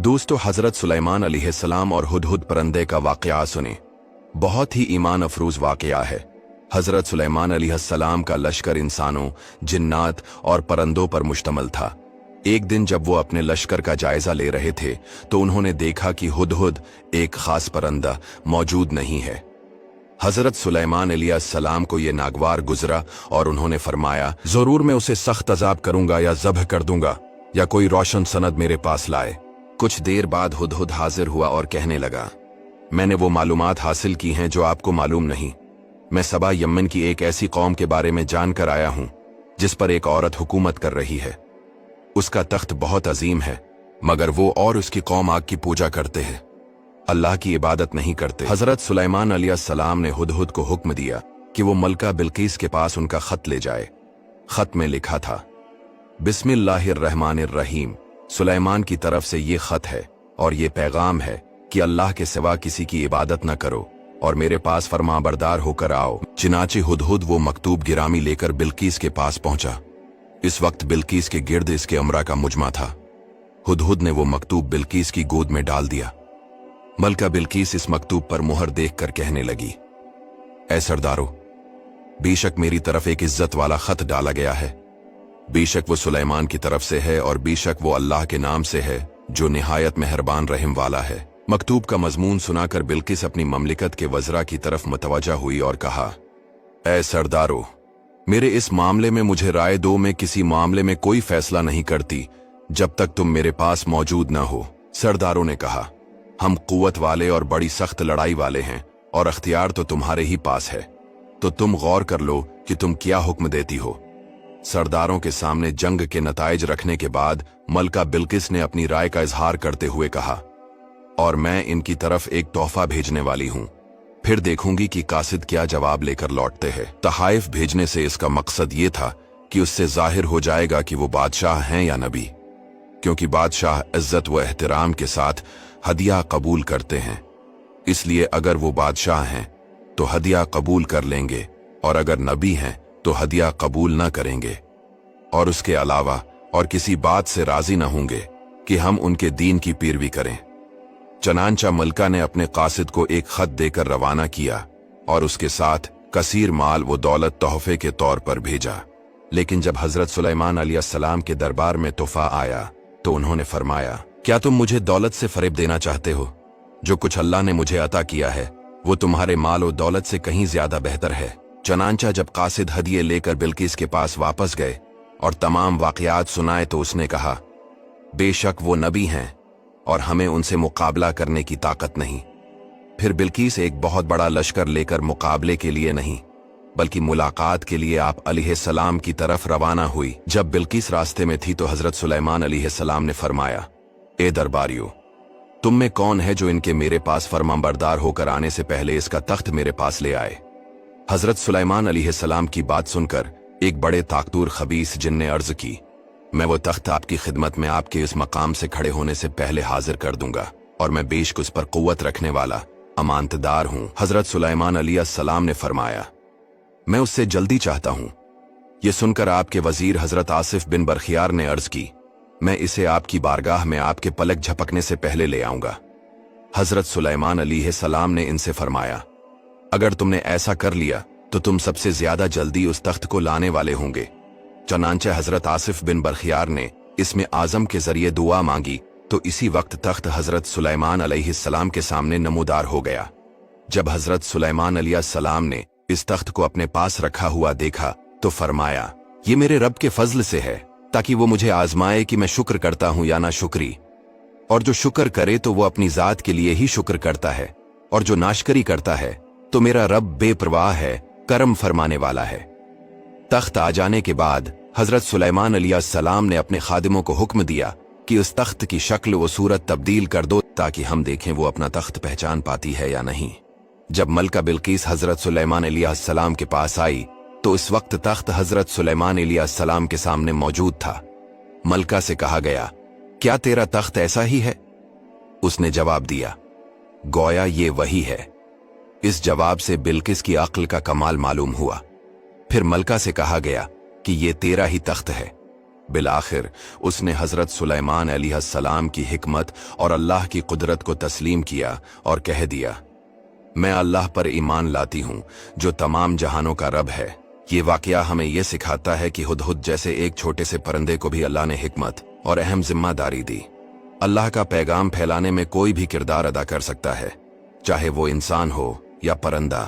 दोस्तों, हजरत सुलेमान अलैहिस्सलाम और हुदहुद परंदे का वाकया सुने। बहुत ही ईमान अफरोज वाकया है। हजरत सुलेमान अलैहिस्सलाम का लश्कर इंसानों, जिन्नात और परंदों पर मुश्तमल था। एक दिन जब वो अपने लश्कर का जायजा ले रहे थे तो उन्होंने देखा कि हुदहुद, एक खास परंदा, मौजूद नहीं है। हजरत सुलेमान अलैहिस्सलाम को यह नागवार गुजरा और उन्होंने फरमाया, जरूर मैं उसे सख्त अजाब करूंगा या ज़ब्ह कर दूंगा, या कोई रोशन सनद मेरे पास लाए। कुछ देर बाद हुदहुद हाजिर हुआ और कहने लगा, मैंने वो मालूमात हासिल की हैं जो आपको मालूम नहीं। मैं सबा यमन की एक ऐसी कौम के बारे में जानकर आया हूं जिस पर एक औरत हुकूमत कर रही है। उसका तख्त बहुत अजीम है, मगर वो और उसकी कौम आग की पूजा करते हैं, अल्लाह की इबादत नहीं करते। हजरत सुलेमान अलैहिस्सलाम ने हुदहुद को हुक्म दिया कि वो मलका बिल्कीस के पास उनका खत ले जाए। खत में लिखा था, बिस्मिल्लाहिर्रहमानिर्रहीम, सुलेमान की तरफ से ये खत है और ये पैगाम है कि अल्लाह के सिवा किसी की इबादत न करो और मेरे पास फरमाबरदार होकर आओ। चिनाचे हुदहुद वो मकतूब गिरामी लेकर बिल्कीस के पास पहुंचा। इस वक्त बिल्कीस के गिर्द इसके अमरा का मुजमा था। हुदहुद ने वो मकतूब बिल्कीस की गोद में डाल दिया। मलका बिल्कीस इस मकतूब पर मुहर देखकर कहने लगी, ऐ सरदारो, बेशक मेरी तरफ एक इज्जत वाला खत डाला गया है। बेशक वो सुलेमान की तरफ से है और बेशक वो अल्लाह के नाम से है जो निहायत मेहरबान रहम वाला है। मकतूब का मजमून सुनाकर बिल्किस अपनी ममलिकत के वज़रा की तरफ मुतवज्जा हुई और कहा, ऐ सरदारो, मेरे इस मामले में मुझे राय दो। मैं किसी मामले में कोई फैसला नहीं करती जब तक तुम मेरे पास मौजूद न हो। सरदारों ने कहा, हम कुव्वत वाले और बड़ी सख्त लड़ाई वाले हैं और अख्तियार तो तुम्हारे ही पास है, तो तुम गौर कर लो कि तुम क्या हुक्म देती हो। सरदारों के सामने जंग के नताइज रखने के बाद मलका बिल्किस ने अपनी राय का इजहार करते हुए कहा, और मैं इनकी तरफ एक तोहफा भेजने वाली हूं, फिर देखूंगी कि कासिद क्या जवाब लेकर लौटते हैं। तहाइफ भेजने से इसका मकसद ये था कि उससे जाहिर हो जाएगा कि वो बादशाह हैं या नबी, क्योंकि बादशाह इज्जत व एहतराम के साथ हदिया कबूल करते हैं। इसलिए अगर वो बादशाह हैं तो हदिया कबूल कर लेंगे, और अगर नबी हैं तो हदिया कबूल न करेंगे, और उसके अलावा और किसी बात से राजी न होंगे कि हम उनके दीन की पैरवी करें। चनांचा मलका ने अपने कासिद को एक खत देकर रवाना किया और उसके साथ कसीर माल व दौलत तोहफे के तौर पर भेजा। लेकिन जब हजरत सुलेमान अलैहिस्सलाम के दरबार में तोहफा आया तो उन्होंने फरमाया, क्या तुम मुझे दौलत से फरेब देना चाहते हो? जो कुछ अल्लाह ने मुझे अता किया है वो तुम्हारे माल और दौलत से कहीं ज्यादा बेहतर है। चनांचा जब कासिद हदिये लेकर बिल्किस के पास वापस गए और तमाम वाकयात सुनाए तो उसने कहा, बेशक वो नबी हैं और हमें उनसे मुकाबला करने की ताकत नहीं। फिर बिल्किस एक बहुत बड़ा लश्कर लेकर मुकाबले के लिए नहीं बल्कि मुलाकात के लिए आप अलैहिस्सलाम की तरफ रवाना हुई। जब बिल्किस रास्ते में थी तो हजरत सुलेमान अलैहिस्सलाम ने फरमाया, ए दरबारियों, तुम में कौन है जो इनके मेरे पास फरमाबरदार होकर आने से पहले इसका तख्त मेरे पास ले आए? हजरत सुलेमान अलैहिस्सलाम की बात सुनकर एक बड़े ताकतूर खबीस जिन ने अर्ज की, मैं वो तख्त आपकी खिदमत में आपके इस मकाम से खड़े होने से पहले हाजिर कर दूंगा, और मैं बेशक उस पर कुव्वत रखने वाला अमानतदार हूं। हजरत सुलेमान अलैहिस्सलाम ने फरमाया, मैं उससे जल्दी चाहता हूं। यह सुनकर आपके वजीर हजरत आसिफ बिन बरखियार ने अर्ज की, मैं इसे आपकी बारगाह में आपके पलक झपकने से पहले ले आऊंगा। हजरत सुलेमान अलैहिस्सलाम ने इनसे फरमाया, अगर तुमने ऐसा कर लिया तो तुम सबसे ज्यादा जल्दी उस तख्त को लाने वाले होंगे। चनांचे हजरत आसिफ बिन बरखियार ने इसमें आजम के जरिए दुआ मांगी तो इसी वक्त तख्त हजरत सुलेमान अलैहिस्सलाम के सामने नमूदार हो गया। जब हजरत सुलेमान अलैहिस्सलाम ने इस तख्त को अपने पास रखा हुआ देखा तो फरमाया, ये मेरे रब के फजल से है ताकि वो मुझे आजमाए कि मैं शुक्र करता हूं या ना शुक्री, और जो शुक्र करे तो वो अपनी जात के लिए ही शुक्र करता है, और जो नाशकरी करता है तो मेरा रब बेपरवाह है, करम फरमाने वाला है। तख्त आ जाने के बाद हजरत सुलेमान अलैहिस्सलाम ने अपने खादिमों को हुक्म दिया कि उस तख्त की शक्ल व सूरत तब्दील कर दो ताकि हम देखें वो अपना तख्त पहचान पाती है या नहीं। जब मलका बिल्किस हजरत सुलेमान अलैहिस्सलाम के पास आई तो इस वक्त तख्त हजरत सुलेमान अलैहिस्सलाम के सामने मौजूद था। मलका से कहा गया, क्या तेरा तख्त ऐसा ही है? उसने जवाब दिया, गोया ये वही है। इस जवाब से बिल्किस की अक्ल का कमाल मालूम हुआ। फिर मलका से कहा गया कि ये तेरा ही तख्त है। बिलाखिर उसने हजरत सुलेमान अलैहिस्सलाम की हिकमत और अल्लाह की कुदरत को तस्लीम किया और कह दिया, मैं अल्लाह पर ईमान लाती हूँ जो तमाम जहानों का रब है। ये वाकया हमें यह सिखाता है कि हुदहुद जैसे एक छोटे से परिंदे को भी अल्लाह ने हिकमत और अहम जिम्मेदारी दी। अल्लाह का पैगाम फैलाने में कोई भी किरदार अदा कर सकता है, चाहे वो इंसान हो या परिंदा।